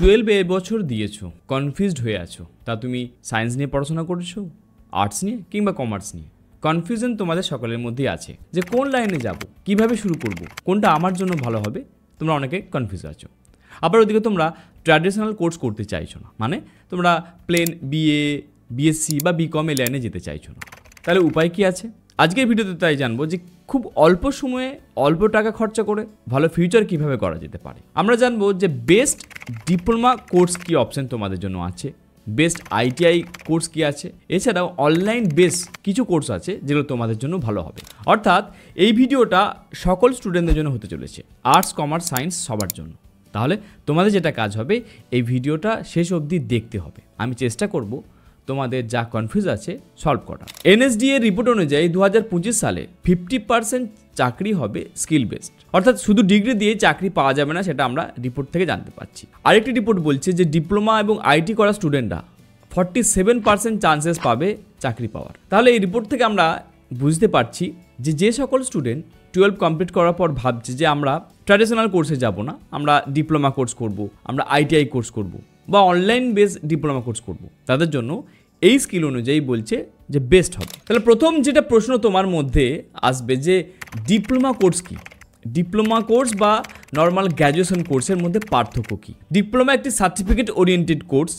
12 বছর দিয়েছো, কনফিউজড হয়ে আছো। তা তুমি সায়েন্স নিয়ে পড়াশোনা করেছো, আর্টস নিয়ে কিংবা কমার্স নিয়ে। কনফিউশন তোমাদের সকলের মধ্যেই আছে যে কোন লাইনে যাব, কিভাবে শুরু করব, কোনটা আমার জন্য ভালো হবে। তোমরা অনেকে কনফিউজ আছো। আবার ওদিকে তোমরা ট্র্যাডিশনাল কোর্স করতে চাইছো না, মানে তোমরা প্লেন বিএ, বিএসসি বা বিকম এই লাইনে যেতে চাইছো না। তাহলে উপায় কি আছে? আজকের ভিডিওতে তাই জানবো যে খুব অল্প সময়ে অল্প টাকা খরচা করে ভালো ফিউচার কিভাবে করা যেতে পারে। আমরা জানবো যে বেস্ট ডিপ্লোমা কোর্স কি অপশন তোমাদের জন্য আছে, বেস্ট আইটিআই কোর্স কি আছে, এছাড়াও অনলাইন বেস কিছু কোর্স আছে যেগুলো তোমাদের জন্য ভালো হবে। অর্থাৎ এই ভিডিওটা সকল স্টুডেন্টদের জন্য হতে চলেছে, আর্টস কমার্স সায়েন্স সবার জন্য। তাহলে তোমাদের যেটা কাজ হবে, এই ভিডিওটা শেষ অবধি দেখতে হবে। আমি চেষ্টা করব তোমাদের যা কনফিউজ আছে সলভ করা। এনএসডিএ রিপোর্ট অনুযায়ী 2025 সালে 50% চাকরি হবে স্কিল বেসড, অর্থাৎ শুধু ডিগ্রি দিয়ে চাকরি পাওয়া যাবে না, সেটা আমরা রিপোর্ট থেকে জানতে পারছি। আরেকটি রিপোর্ট বলছে যে ডিপ্লোমা এবং আইটি করা স্টুডেন্টরা 47% চান্সেস পাবে চাকরি পাওয়ার। তাহলে এই রিপোর্ট থেকে আমরা বুঝতে পারছি যে সকল স্টুডেন্ট 12 কমপ্লিট করার পর ভাবছে যে আমরা ট্র্যাডিশনাল কোর্সে যাব না, আমরা ডিপ্লোমা কোর্স করব, আমরা আইটিআই কোর্স করব বা অনলাইন বেস ডিপ্লোমা কোর্স করব, তাদের জন্য এই স্কিল অনুযায়ী বলছে যে বেস্ট হবে। তাহলে প্রথম যেটা প্রশ্ন তোমার মধ্যে আসবে যে ডিপ্লোমা কোর্স কি, ডিপ্লোমা কোর্স বা নর্মাল গ্র্যাজুয়েশন কোর্সের মধ্যে পার্থক্য কী। ডিপ্লোমা একটি সার্টিফিকেট ওরিয়েন্টেড কোর্স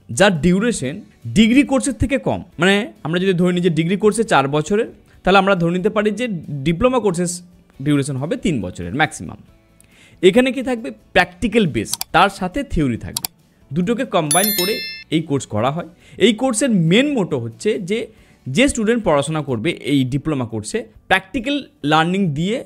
যার ডিউরেশন ডিগ্রি কোর্সের থেকে কম। মানে আমরা যদি ধরে নিই যে ডিগ্রি কোর্সে 4 বছরের, তাহলে আমরা ধরে নিতে পারি যে ডিপ্লোমা কোর্সের ডিউরেশন হবে 3 বছরের ম্যাক্সিমাম। এখানে কি থাকবে? প্র্যাকটিক্যাল বেস, তার সাথে থিওরি থাকবে, দুটোকে কম্বাইন করে এই কোর্স করা হয়। এই কোর্সের মেন মোটো হচ্ছে যে স্টুডেন্ট পড়াশোনা করবে এই ডিপ্লোমা কোর্সে প্র্যাকটিক্যাল লার্নিং দিয়ে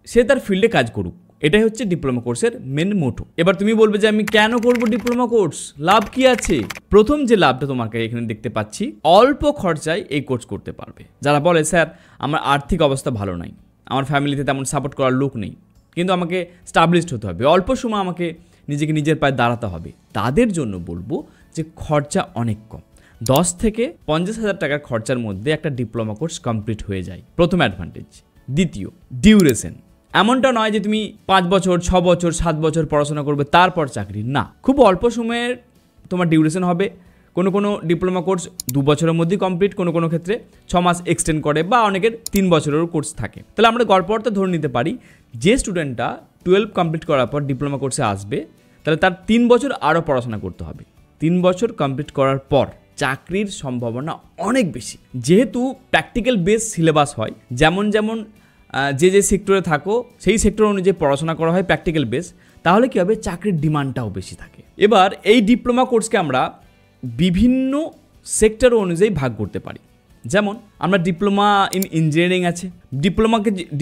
সে তার ফিল্ডে কাজ করুক, এটাই হচ্ছে ডিপ্লোমা কোর্সের মেন মোটো। এবার তুমি বলবে যে আমি কেন করব ডিপ্লোমা কোর্স, লাভ কি আছে? প্রথম যে লাভটা তোমাকে এখানে দেখতে পাচ্ছি, অল্প খরচায় এই কোর্স করতে পারবে। যারা বলে স্যার আমার আর্থিক অবস্থা ভালো নাই, আমার ফ্যামিলিতে তেমন সাপোর্ট করার লোক নেই, কিন্তু আমাকে স্টাবলিশড হতে হবে, অল্প সময় আমাকে নিজেকে নিজের পায়ে দাঁড়াতে হবে, তাদের জন্য বলবো যে খরচা অনেক কম। 10 থেকে 50,000 টাকার খরচার মধ্যে একটা ডিপ্লোমা কোর্স কমপ্লিট হয়ে যায়, প্রথম অ্যাডভান্টেজ। দ্বিতীয়, ডিউরেশন। এমনটা নয় যে তুমি 5 বছর 6 বছর 7 বছর পড়াশোনা করবে তারপর চাকরি, না, খুব অল্প সময়ের তোমার ডিউরেশন হবে। কোনো ডিপ্লোমা কোর্স 2 বছরের মধ্যেই কমপ্লিট, কোনো ক্ষেত্রে 6 মাস এক্সটেন্ড করে বা অনেকের 3 বছরেরও কোর্স থাকে। তাহলে আমরা গড়পড়তে ধরে নিতে পারি যে স্টুডেন্টটা 12 কমপ্লিট করার পর ডিপ্লোমা কোর্সে আসবে, তাহলে তার 3 বছর আরও পড়াশোনা করতে হবে। 3 বছর কমপ্লিট করার পর চাকরির সম্ভাবনা অনেক বেশি, যেহেতু প্র্যাকটিক্যাল বেস সিলেবাস হয়। যেমন যে সেক্টরে থাকো সেই সেক্টর অনুযায়ী পড়াশোনা করা হয় প্র্যাকটিক্যাল বেস, তাহলে কী হবে? চাকরির ডিমান্ডটাও বেশি থাকে। এবার এই ডিপ্লোমা কোর্সকে আমরা বিভিন্ন সেক্টর অনুযায়ী ভাগ করতে পারি। যেমন আমরা ডিপ্লোমা ইন ইঞ্জিনিয়ারিং আছে,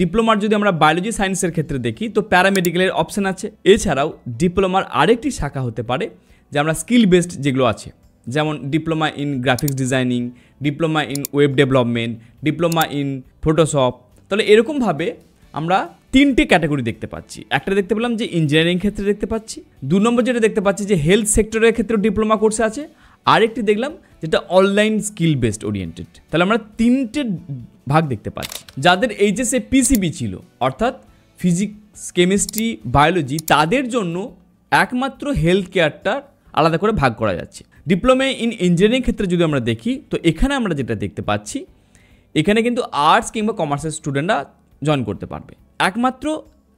ডিপ্লোমার যদি আমরা বায়োলজি সায়েন্সের ক্ষেত্রে দেখি তো প্যারামেডিক্যালের অপশান আছে। এছাড়াও ডিপ্লোমার আরেকটি শাখা হতে পারে যে আমরা স্কিল বেসড যেগুলো আছে, যেমন diploma in graphics designing, diploma in web development, diploma in Photoshop. তাহলে এরকমভাবে আমরা 3টে ক্যাটাগরি দেখতে পাচ্ছি। একটা দেখতে পেলাম যে ইঞ্জিনিয়ারিং ক্ষেত্রে দেখতে পাচ্ছি, 2 নম্বর যেটা দেখতে পাচ্ছি যে হেলথ সেক্টরের ক্ষেত্রেও ডিপ্লোমা কোর্স আছে, আরেকটি দেখলাম যেটা অনলাইন স্কিল বেসড ওরিয়েন্টেড। তাহলে আমরা 3টে ভাগ দেখতে পাচ্ছি। যাদের এইচএসএ পিসিবি ছিল, অর্থাৎ ফিজিক্স কেমিস্ট্রি বায়োলজি, তাদের জন্য একমাত্র হেলথ কেয়ারটা আলাদা করে ভাগ করা যাচ্ছে। ডিপ্লোমা ইন ইঞ্জিনিয়ারিং ক্ষেত্রে যদি আমরা দেখি তো এখানে আমরা যেটা দেখতে পাচ্ছি, এখানে কিন্তু আর্টস কিংবা কমার্সের স্টুডেন্টরা জয়েন করতে পারবে। একমাত্র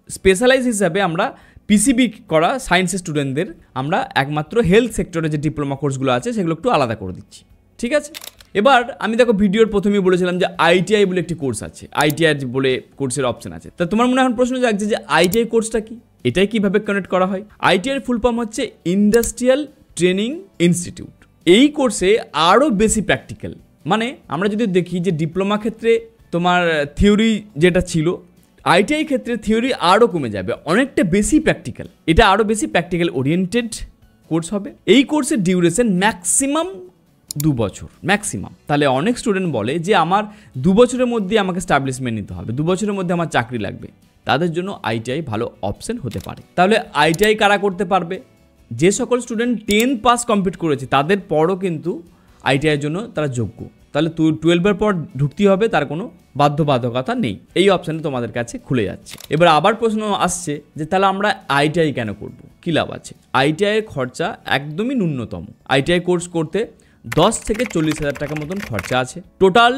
স্পেশালাইজ হিসাবে আমরা পিসিবি করা সায়েন্সের স্টুডেন্টদের আমরা একমাত্র হেলথ সেক্টরে যে ডিপ্লোমা কোর্সগুলো আছে সেগুলো একটু আলাদা করে দিচ্ছি, ঠিক আছে? এবার আমি দেখো ভিডিওর প্রথমেই বলেছিলাম যে আইটিআই বলে একটি কোর্স আছে, আইটিআই বলে কোর্সের অপশন আছে। তা তোমার মনে এখন প্রশ্ন জাগছে যে আইটিআই কোর্সটা কি, এটাই কিভাবে কানেক্ট করা হয়? আইটিআই ফুল ফর্ম হচ্ছে ইন্ডাস্ট্রিয়াল ট্রেনিং ইনস্টিটিউট। এই কোর্সে আরও বেশি প্র্যাকটিক্যাল, মানে আমরা যদি দেখি যে ডিপ্লোমা ক্ষেত্রে তোমার থিওরি যেটা ছিল, আইটিআই ক্ষেত্রে থিওরি আরও কমে যাবে, অনেকটা বেশি প্র্যাকটিক্যাল। এটা আরও বেশি প্র্যাকটিক্যাল ওরিয়েন্টেড কোর্স হবে। এই কোর্সের ডিউরেশন ম্যাক্সিমাম 2 বছর ম্যাক্সিমাম। তাহলে অনেক স্টুডেন্ট বলে যে আমার 2 বছরের মধ্যে আমাকে স্টাবলিশমেন্ট নিতে হবে, 2 বছরের মধ্যে আমার চাকরি লাগবে, তাদের জন্য আইটিআই ভালো অপশন হতে পারে। তাহলে আইটিআই কারা করতে পারবে? যে সকল স্টুডেন্ট 10 পাস কমপ্লিট করেছে তাদের পরও কিন্তু আইটিআইয়ের জন্য তারা যোগ্য। তাহলে 12-এর পর ঢুকতে হবে, তার কোনো বাধ্যবাধকতা নেই। এই অপশানে তোমাদের কাছে খুলে যাচ্ছে। এবার আবার প্রশ্ন আসছে যে তাহলে আমরা আইটিআই কেন করব, কী লাভ আছে? আইটিআইয়ের খরচা একদমই ন্যূনতম। আইটিআই কোর্স করতে 10 থেকে 40,000 টাকা মতন খরচা আছে। টোটাল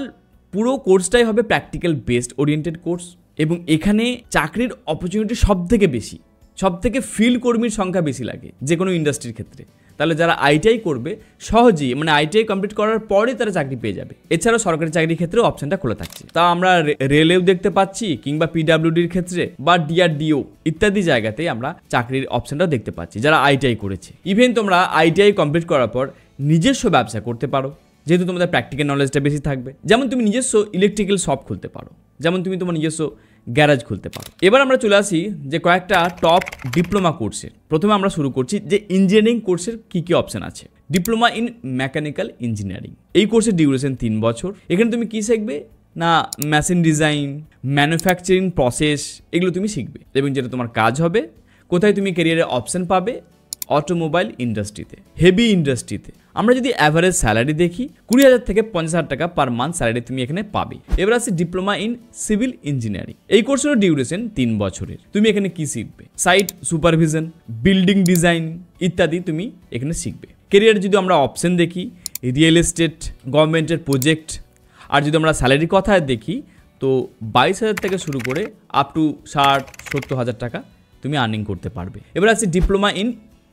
পুরো কোর্সটাই হবে প্র্যাকটিক্যাল বেসড ওরিয়েন্টেড কোর্স, এবং এখানে চাকরির অপরচুনিটি সব থেকে বেশি, সব থেকে ফিল্ড কর্মীর সংখ্যা বেশি লাগে যে কোনো ইন্ডাস্ট্রির ক্ষেত্রে। তাহলে যারা আইটিআই করবে সহজেই, মানে আইটিআই কমপ্লিট করার পরে তারা চাকরি পেয়ে যাবে। এছাড়াও সরকারি চাকরির ক্ষেত্রেও অপশনটা খোলা থাকছে। তা আমরা রেলেও দেখতে পাচ্ছি, কিংবা পিডাব্লিউডির ক্ষেত্রে বা ডিআরডিও ইত্যাদি জায়গাতেই আমরা চাকরির অপশনটাও দেখতে পাচ্ছি যারা আইটিআই করেছে। ইভেন তোমরা আইটিআই কমপ্লিট করার পর নিজস্ব ব্যবসা করতে পারো, যেহেতু তোমাদের প্র্যাকটিক্যাল নলেজটা বেশি থাকবে। যেমন তুমি নিজস্ব ইলেকট্রিক্যাল শপ খুলতে পারো, যেমন তুমি তোমার নিজস্ব গ্যারাজ খুলতে পারো। এবার আমরা চলে আসি যে কয়েকটা টপ ডিপ্লোমা কোর্সের। প্রথমে আমরা শুরু করছি যে ইঞ্জিনিয়ারিং কোর্সের কী কী অপশন আছে। ডিপ্লোমা ইন মেকানিক্যাল ইঞ্জিনিয়ারিং, এই কোর্সের ডিউরেশন 3 বছর। এখানে তুমি কী শিখবে না, মেশিন ডিজাইন, ম্যানুফ্যাকচারিং প্রসেস, এগুলো তুমি শিখবে। এবং যেটা তোমার কাজ হবে, কোথায় তুমি ক্যারিয়ারের অপশন পাবে, অটোমোবাইল ইন্ডাস্ট্রিতে, হেভি ইন্ডাস্ট্রিতে। আমরা যদি অ্যাভারেজ স্যালারি দেখি 20,000 থেকে 50,000 টাকা পার মান্থ স্যালারি তুমি এখানে পাবে। এবার আছে ডিপ্লোমা ইন সিভিল ইঞ্জিনিয়ারিং, এই কোর্সের ডিউরেশন 3 বছরের। তুমি এখানে কি শিখবে, সাইট সুপারভিশন, বিল্ডিং ডিজাইন ইত্যাদি তুমি এখানে শিখবে। কেরিয়ার যদি আমরা অপশন দেখি, রিয়েল এস্টেট, গভর্নমেন্টের প্রজেক্ট। আর যদি আমরা স্যালারির কথা দেখি তো 22,000 থেকে শুরু করে আপ টু 60-70,000 টাকা তুমি আর্নিং করতে পারবে। এবার আছে ডিপ্লোমা ইন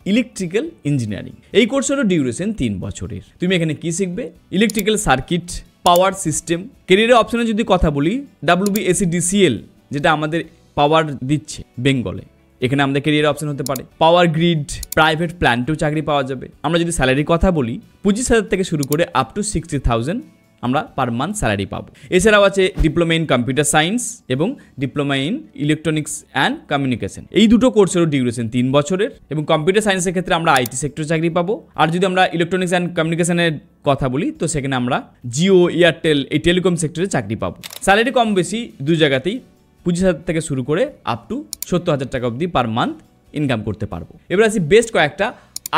ইলেকট্রিক্যাল ইঞ্জিনিয়ারিং, এই কোর্সেরও ডিউরেশন 3 বছরের। তুমি এখানে কি শিখবে, ইলেকট্রিক্যাল সার্কিট, পাওয়ার সিস্টেম। কেরিয়ারের অপশনে যদি কথা বলি, WBSEDCL যেটা আমাদের পাওয়ার দিচ্ছে বেঙ্গলে, এখানে আমাদের কেরিয়ার অপশন হতে পারে। পাওয়ার গ্রিড, প্রাইভেট প্ল্যান্টেও চাকরি পাওয়া যাবে। আমরা যদি স্যালারির কথা বলি 25,000 থেকে শুরু করে আপ টু 60,000 আমরা পার মান্থ স্যালারি পাবো। এছাড়াও আছে ডিপ্লোমা ইন কম্পিউটার সায়েন্স এবং diploma in electronics and communication, এই দুটো কোর্সেরও ডিউরেশন 3 বছরের। এবং কম্পিউটার সায়েন্সের ক্ষেত্রে আমরা আইটি সেক্টরে চাকরি পাবো। আর যদি আমরা ইলেকট্রনিক্স অ্যান্ড কমিউনিকেশনের কথা বলি তো সেখানে আমরা জিও, এয়ারটেল, এই টেলিকম সেক্টরে চাকরি পাবো। স্যালারি কম বেশি দুই জায়গাতেই 25,000 থেকে শুরু করে আপ টু 70,000 টাকা অবধি পার মান্থ ইনকাম করতে পারবো। এবার আসি বেস্ট কয়েকটা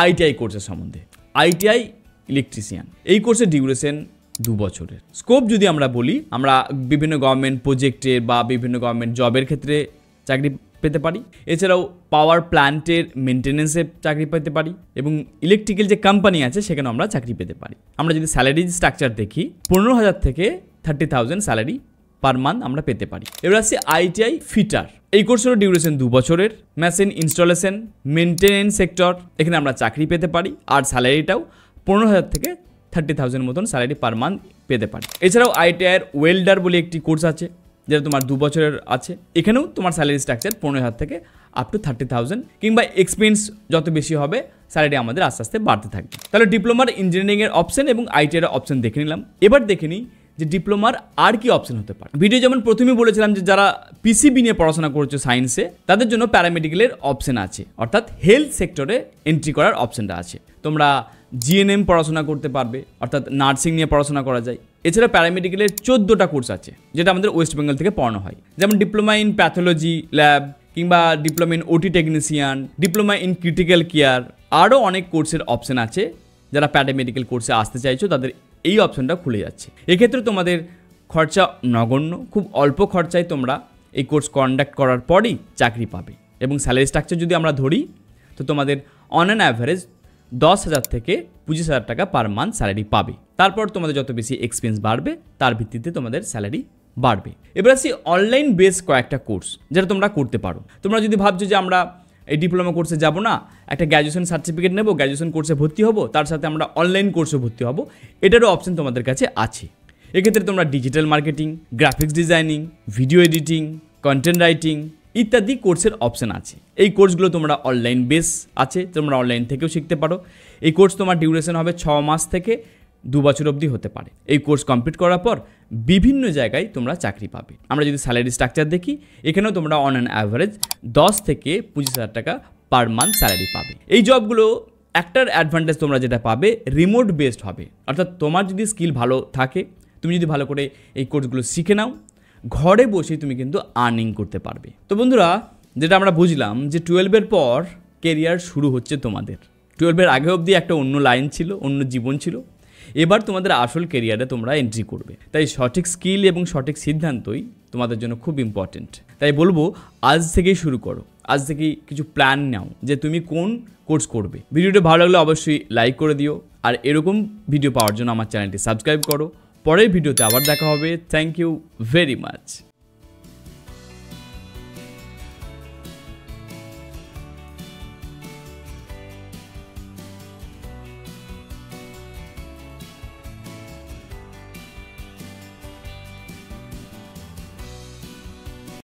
আইটিআই কোর্সের সম্বন্ধে। আইটিআই ইলেকট্রিশিয়ান, এই কোর্সের ডিউরেশন 2 বছরের। স্কোপ যদি আমরা বলি, আমরা বিভিন্ন গভর্নমেন্ট প্রজেক্টের বা বিভিন্ন গভর্নমেন্ট জবের ক্ষেত্রে চাকরি পেতে পারি। এছাড়াও পাওয়ার প্ল্যান্টের মেনটেন্যান্সে চাকরি পেতে পারি, এবং ইলেকট্রিক্যাল যে কোম্পানি আছে সেখানে আমরা চাকরি পেতে পারি। আমরা যদি স্যালারি স্ট্রাকচার দেখি 15,000 থেকে 30,000 স্যালারি পার মান্থ আমরা পেতে পারি। এবার আসছে আইটিআই ফিটার, এই কোর্সেরও ডিউরেশন 2 বছরের। মেশিন ইনস্টলেশন, মেনটেন্যান্স সেক্টর, এখানে আমরা চাকরি পেতে পারি। আর স্যালারিটাও 15,000 থেকে 30,000 মতন স্যালারি পার মান্থ পেতে পারি। এছাড়াও আইটিআইয়ের ওয়েল্ডার বলে একটি কোর্স আছে, যেটা তোমার 2 বছরের আছে। এখানেও তোমার স্যালারি স্ট্রাকচার 15,000 থেকে আপ টু 30,000, কিংবা এক্সপেন্স যত বেশি হবে স্যালারি আমাদের আস্তে আস্তে বাড়তে থাকবে। তাহলে ডিপ্লোমার ইঞ্জিনিয়ারিংয়ের অপশন এবং আইটিআইয়ের অপশন দেখে নিলাম। এবার দেখে নিই যে ডিপ্লোমার আর কি অপশন হতে পারে। ভিডিও যেমন প্রথমেই বলেছিলাম যে যারা পিসিবি নিয়ে পড়াশোনা করছে সায়েন্সে, তাদের জন্য প্যারামেডিক্যালের অপশন আছে, অর্থাৎ হেলথ সেক্টরে এন্ট্রি করার অপশনটা আছে। তোমরা জিএনএম পড়াশোনা করতে পারবে, অর্থাৎ নার্সিং নিয়ে পড়াশোনা করা যায়। এছাড়া প্যারামেডিক্যালের 14টা কোর্স আছে, যেটা আমাদের ওয়েস্ট বেঙ্গল থেকে পড়ানো হয়। যেমন ডিপ্লোমা ইন প্যাথোলজি ল্যাব, কিংবা ডিপ্লোমা ইন ওটি technician, diploma in critical care. আরও অনেক কোর্সের অপশন আছে। যারা প্যারামেডিক্যাল কোর্সে আসতে চাইছো তাদের এই অপশনটা খুলে যাচ্ছে। এক্ষেত্রে তোমাদের খরচা নগণ্য, খুব অল্প খরচায় তোমরা এই কোর্স কন্ডাক্ট করার পরই চাকরি পাবে। এবং স্যালারি স্ট্রাকচার যদি আমরা ধরি তো তোমাদের অন অ্যান অ্যাভারেজ 10,000 থেকে 25,000 টাকা পার মান্থ স্যালারি পাবে। তারপর তোমাদের যত বেশি এক্সপেন্স বাড়বে তার ভিত্তিতে তোমাদের স্যালারি বাড়বে। এবার আসি অনলাইন বেস কয়েকটা কোর্স যেটা তোমরা করতে পারো। তোমরা যদি ভাবছো যে আমরা এই ডিপ্লোমা কোর্সে যাব না, একটা গ্র্যাজুয়েশন সার্টিফিকেট নেব, গ্র্যাজুয়েশন কোর্সে ভর্তি হব, তার সাথে আমরা অনলাইন কোর্সে ভর্তি হব, এটারও অপশন তোমাদের কাছে আছে। এক্ষেত্রে তোমরা digital marketing, graphics designing, video editing, content writing ইত্যাদি কোর্সের অপশন আছে। এই কোর্সগুলো তোমরা অনলাইন বেস আছে, তোমরা অনলাইন থেকেও শিখতে পারো। এই কোর্স তোমার ডিউরেশন হবে 6 মাস থেকে 2 বছর অবধি হতে পারে। এই কোর্স কমপ্লিট করার পর বিভিন্ন জায়গায় তোমরা চাকরি পাবে। আমরা যদি স্যালারি স্ট্রাকচার দেখি, এখানেও তোমরা অন অ্যান অ্যাভারেজ 10 থেকে 25,000 টাকা পার মান্থ স্যালারি পাবে। এই জবগুলো একটার অ্যাডভান্টেজ তোমরা যেটা পাবে, রিমোট বেসড হবে। অর্থাৎ তোমার যদি স্কিল ভালো থাকে, তুমি যদি ভালো করে এই কোর্সগুলো শিখে নাও, ঘরে বসেই তুমি কিন্তু আর্নিং করতে পারবে। তো বন্ধুরা, যেটা আমরা বুঝলাম যে 12-এর পর কেরিয়ার শুরু হচ্ছে তোমাদের। 12-এর আগে অবধি একটা অন্য লাইন ছিল, অন্য জীবন ছিল। এবার তোমাদের আসল কেরিয়ারে তোমরা এন্ট্রি করবে। তাই সঠিক স্কিল এবং সঠিক সিদ্ধান্তই তোমাদের জন্য খুব ইম্পর্টেন্ট। তাই বলবো আজ থেকেই শুরু করো, আজ থেকেই কিছু প্ল্যান নাও যে তুমি কোন কোর্স করবে। ভিডিওটা ভালো লাগলে অবশ্যই লাইক করে দিও, আর এরকম ভিডিও পাওয়ার জন্য আমার চ্যানেলটি সাবস্ক্রাইব করো। পরের ভিডিওতে আবার দেখা হবে। Thank you very much.